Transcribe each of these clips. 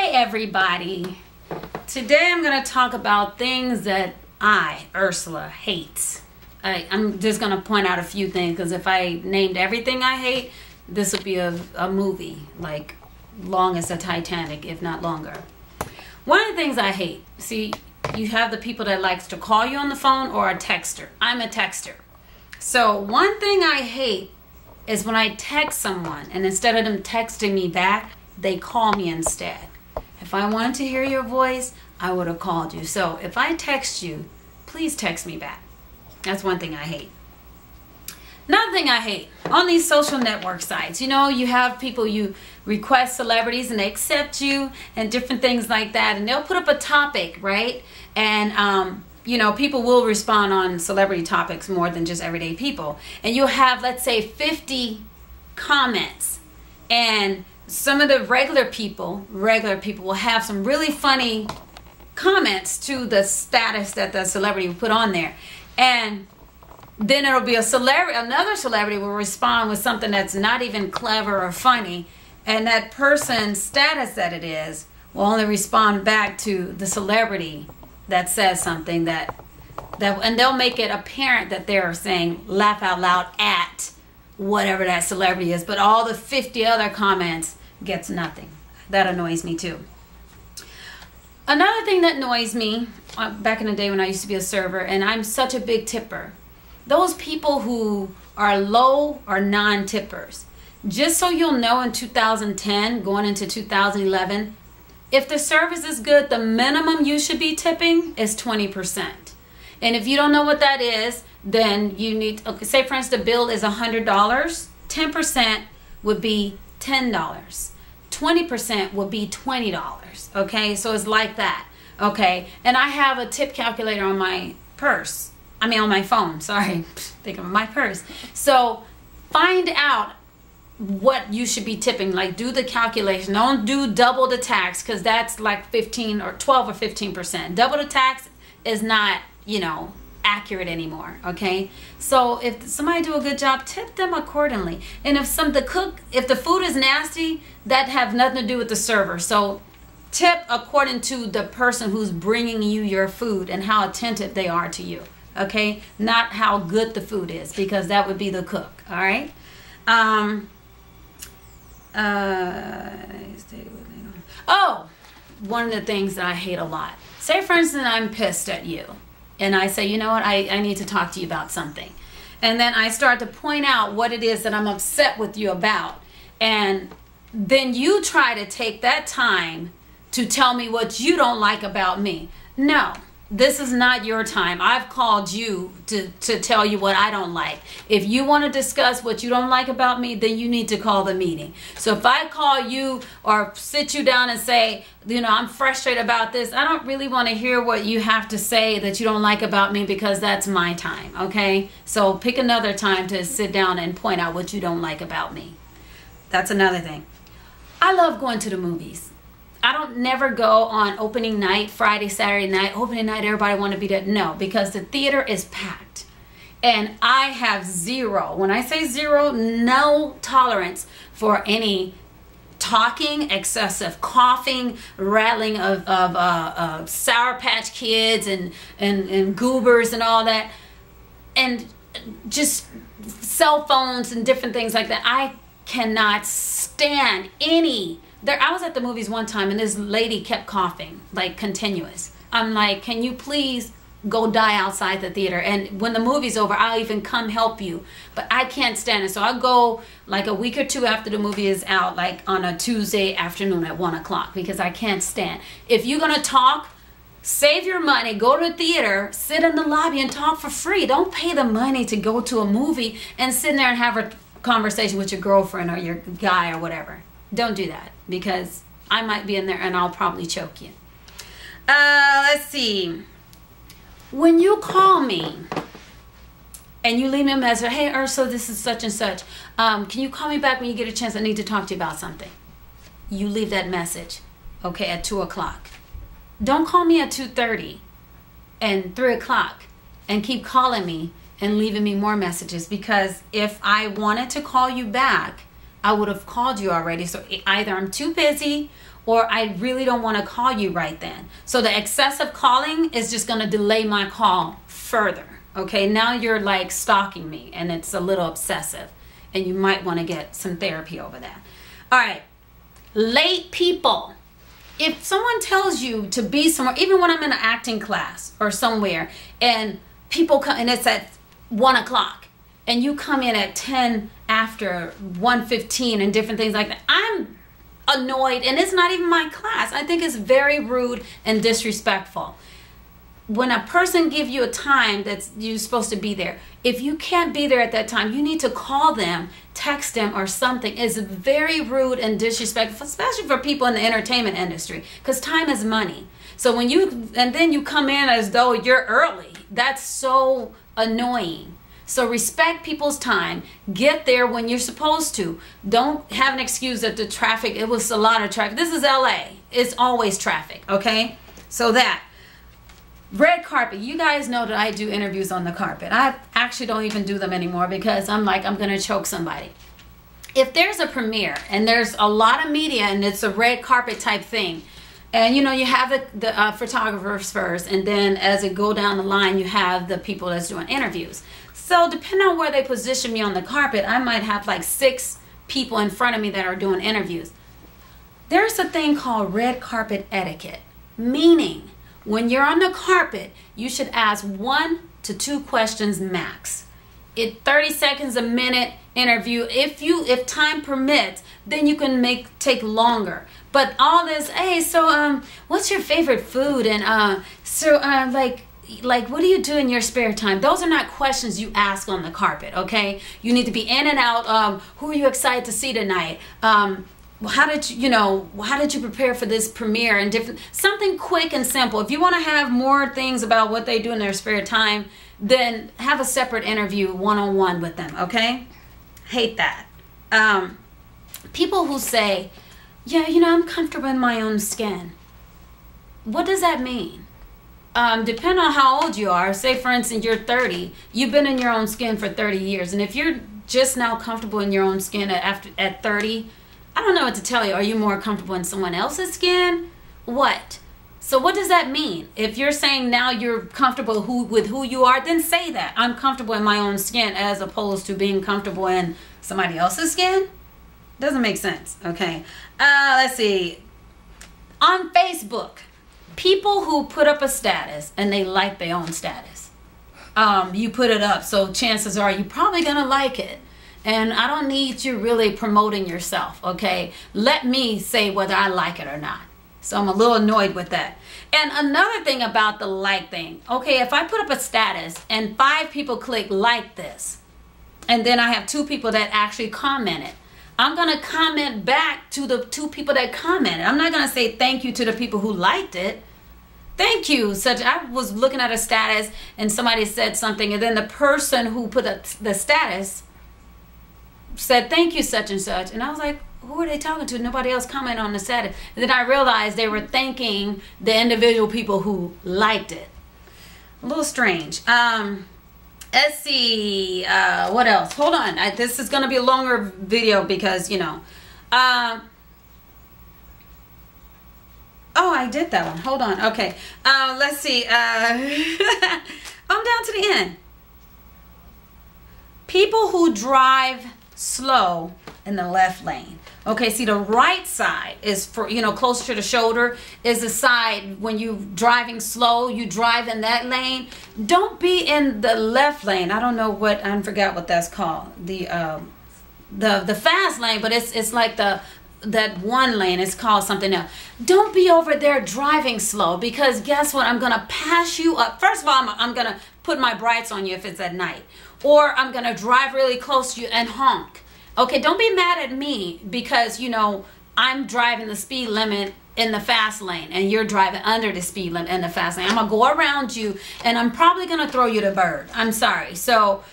Hey everybody, today I'm going to talk about things that Ursula, hates. I'm just going to point out a few things because if I named everything I hate, this would be a movie like long as the Titanic, if not longer. One of the things I hate, see, you have the people that likes to call you on the phone or a texter. I'm a texter. So one thing I hate is when I text someone and instead of them texting me back, they call me instead. If I wanted to hear your voice, I would have called you. So if I text you, please text me back. That's one thing I hate. Another thing I hate, on these social network sites, you know, you have people, you request celebrities and they accept you and different things like that. And they'll put up a topic, right? And, you know, people will respond on celebrity topics more than just everyday people. And you'll have, let's say, 50 comments. And some of the regular people will have some really funny comments to the status that the celebrity will put on there. And then it'll be another celebrity will respond with something that's not even clever or funny. And that person's status that it is will only respond back to the celebrity that says something and they'll make it apparent that they're saying laugh out loud at whatever that celebrity is. But all the 50 other comments gets nothing. That annoys me too. Another thing that annoys me, back in the day when I used to be a server, and I'm such a big tipper, those people who are low or non-tippers. Just so you'll know, in 2010, going into 2011, if the service is good, the minimum you should be tipping is 20%. And if you don't know what that is, then you need, okay, say for instance the bill is $100, 10% would be $10. 20% would be $20. Okay, so it's like that. Okay, and I have a tip calculator on my purse. I mean on my phone, sorry, think of my purse. So find out what you should be tipping, like do the calculation. Don't do double the tax because that's like 15 or 12 or 15%. Double the tax is not, you know, accurate anymore. Okay, so if somebody do a good job, tip them accordingly. And if the food is nasty, that have nothing to do with the server. So tip according to the person who's bringing you your food and how attentive they are to you. Okay, not how good the food is, because that would be the cook. All right. Oh, one of the things that I hate a lot. Say for instance I'm pissed at you and I say, you know what, I need to talk to you about something. And then I start to point out what it is that I'm upset with you about. And then you try to take that time to tell me what you don't like about me. No, this is not your time. I've called you to tell you what I don't like. If you want to discuss what you don't like about me, then you need to call the meeting. So if I call you or sit you down and say, you know, I'm frustrated about this, I don't really want to hear what you have to say that you don't like about me, because that's my time. Okay, so pick another time to sit down and point out what you don't like about me. That's another thing. I love going to the movies. I don't never go on opening night, Friday, Saturday night. Opening night, everybody want to be there. No, because the theater is packed. And I have zero, when I say zero, no tolerance for any talking, excessive coughing, rattling of Sour Patch Kids and goobers and all that. And just cell phones and different things like that. I cannot stand any. I was at the movies one time and this lady kept coughing, like continuous. I'm like, can you please go die outside the theater? And when the movie's over, I'll even come help you. But I can't stand it. So I'll go like a week or two after the movie is out, like on a Tuesday afternoon at 1 o'clock, because I can't stand. If you're going to talk, save your money, go to the theater, sit in the lobby and talk for free. Don't pay the money to go to a movie and sit there and have a conversation with your girlfriend or your guy or whatever. Don't do that, because I might be in there and I'll probably choke you. Let's see. When you call me and you leave me a message, hey Ursula, this is such and such. Can you call me back when you get a chance? I need to talk to you about something. You leave that message, okay, at 2 o'clock. Don't call me at 2:30 and 3 o'clock and keep calling me and leaving me more messages, because if I wanted to call you back, I would have called you already. So either I'm too busy or I really don't want to call you right then. So the excessive calling is just going to delay my call further. Okay, now you're like stalking me and it's a little obsessive and you might want to get some therapy over that. All right, late people. If someone tells you to be somewhere, even when I'm in an acting class or somewhere and people come and it's at 1 o'clock and you come in at 10 after 1:15 and different things like that, I'm annoyed and it's not even my class. I think it's very rude and disrespectful. When a person gives you a time that you're supposed to be there, if you can't be there at that time, you need to call them, text them or something. It's very rude and disrespectful, especially for people in the entertainment industry, because time is money. So when then you come in as though you're early, that's so annoying. So respect people's time. Get there when you're supposed to. Don't have an excuse that the traffic, it was a lot of traffic. This is LA. It's always traffic, okay? So that. Red carpet. You guys know that I do interviews on the carpet. I actually don't even do them anymore because I'm like, I'm going to choke somebody. If there's a premiere and there's a lot of media and it's a red carpet type thing, and you know, you have the photographers first, and then as it go down the line, you have the people that's doing interviews. So depending on where they position me on the carpet, I might have like 6 people in front of me that are doing interviews. There's a thing called red carpet etiquette, meaning when you're on the carpet, you should ask 1 to 2 questions max. 30 seconds, a minute interview. If time permits, then you can take longer. But all this, hey, so what's your favorite food? And like what do you do in your spare time? Those are not questions you ask on the carpet, okay? You need to be in and out. Who are you excited to see tonight? How did you prepare for this premiere and something quick and simple. If you want to have more things about what they do in their spare time, then have a separate interview one-on-one with them, okay? Hate that. People who say, yeah, I'm comfortable in my own skin. What does that mean? Depending on how old you are, say for instance you're 30, you've been in your own skin for 30 years, and if you're just now comfortable in your own skin at 30, I don't know what to tell you. Are you more comfortable in someone else's skin? What? So what does that mean? If you're saying now you're comfortable with who you are, then say that. I'm comfortable in my own skin as opposed to being comfortable in somebody else's skin. Doesn't make sense, okay? Let's see. On Facebook, people who put up a status and they like their own status. You put it up, so chances are you're probably gonna like it. And I don't need you really promoting yourself, okay? Let me say whether I like it or not. So I'm a little annoyed with that. And another thing about the like thing, okay, if I put up a status and 5 people click like this, and then I have 2 people that actually commented, I'm going to comment back to the 2 people that commented. I'm not going to say thank you to the people who liked it. Thank you. I was looking at a status and somebody said something, and then the person who put the status said thank you such and such, and I was like, who are they talking to? Nobody else commented on the status. And then I realized they were thanking the individual people who liked it. A little strange. Let's see, what else? Hold on, this is going to be a longer video because oh, I did that one. Hold on. Okay, let's see. I'm down to the end. People who drive slow in the left lane. Okay, see, the right side is for, closer to the shoulder is the side when you driving slow, you drive in that lane. Don't be in the left lane. I don't know I forgot what that's called. The fast lane, but it's like that one lane, it's called something else. Don't be over there driving slow, because guess what? I'm gonna pass you up. First of all, I'm gonna put my brights on you if it's at night, or I'm gonna drive really close to you and honk. Okay, don't be mad at me because I'm driving the speed limit in the fast lane and you're driving under the speed limit in the fast lane. I'm gonna go around you and I'm probably gonna throw you the bird. I'm sorry. So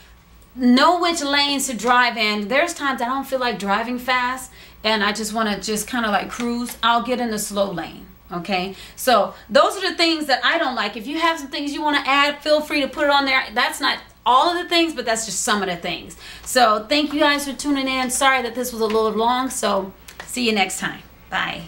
know which lanes to drive in. There's times I don't feel like driving fast and I just want to just kind of like cruise. I'll get in the slow lane. Okay, so those are the things that I don't like. If you have some things you want to add, feel free to put it on there. That's not all of the things, but that's just some of the things. So thank you guys for tuning in. Sorry that this was a little long. So see you next time. Bye.